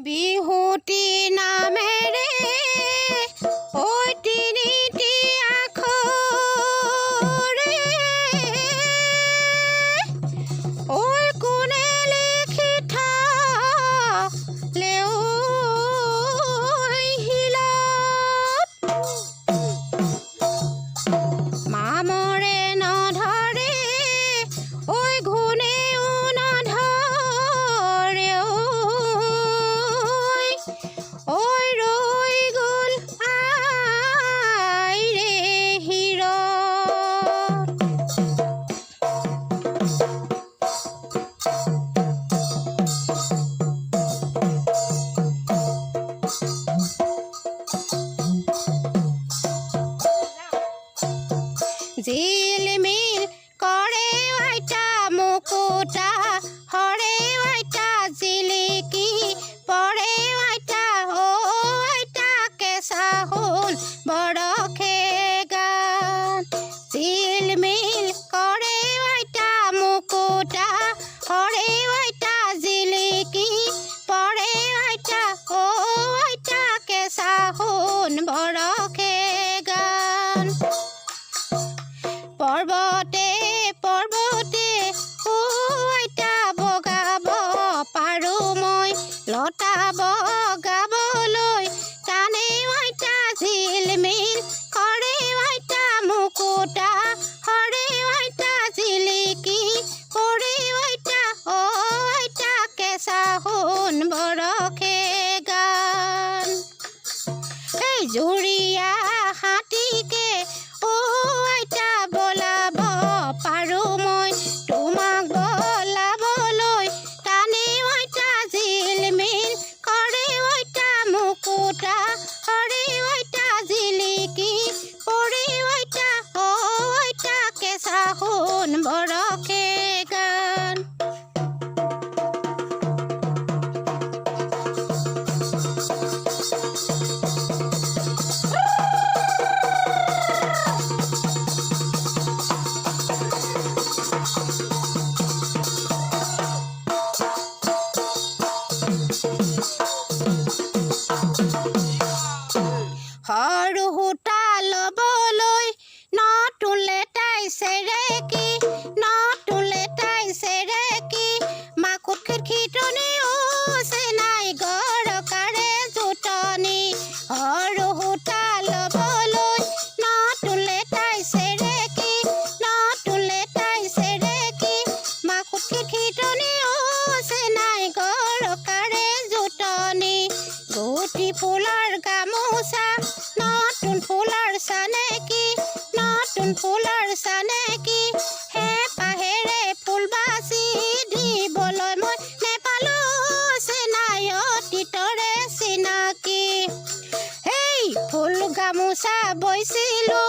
বিহুতি নামেৰে ঐ তিনিটি আখৰে ঐ কোনে লিখি থলে ঐ শিলত মামৰে নধৰে ঐ ঘূণেও নধৰে ঐ ৰৈ গ'ল আইৰে হিৰত জিলমিল কৰে আইতা মুকুতা হৰে আইতা জিলিকি পৰে আইতা ও আইতা কেঁচা সোণ বৰষে গান জিলমিল কৰে আইতা মুকুতা হৰে আইতা জিলিকি পৰে আইতা ও আইতা কেঁচা সোণ বৰষে গান পৰ্বতে পৰ্বতে ও আইতা বগাব পাৰোঁ মই লতা বগাবলৈ টানে আইতা জিলমিল কৰে আইতা মুকুতা হৰে আইতা জিলিকি পৰে আইতা ও আইতা কেঁচা সোণ বৰষে গান এই জুৰীয়া হাতীকে ও আইতা বলাব পাৰোঁ মই তোমাক বলাবলৈ টানে আইতা জিলমিল কৰে আইতা মুকুতা হৰে আইতা জিলিকি পৰে আইতা ও আইতা কেঁচা সোণ বৰষে গান সৰু সূতা ল'বলৈ নতুন লেটাই চেৰেকি নতুন লেটাই চেৰেকি মাকুত খিটনি চেনাই গৰকাৰে জোটনি সৰু সূতা ল'বলৈ নতুন লেটাই চেৰেকি নতুন লেটাই চেৰেকি মাকুত খিটনি চেনাই গৰকাৰে জোটনি গুটি ফুলৰ গামোচা নতুন ফুলৰ চানেকি নতুন ফুলৰ চানেকি হেঁপাহেৰে ফুল বাচি দিবলৈ মই নেপালোঁ চেনাই অতীতৰে চিনাকি সেই ফুল গামোচা বৈছিলোঁ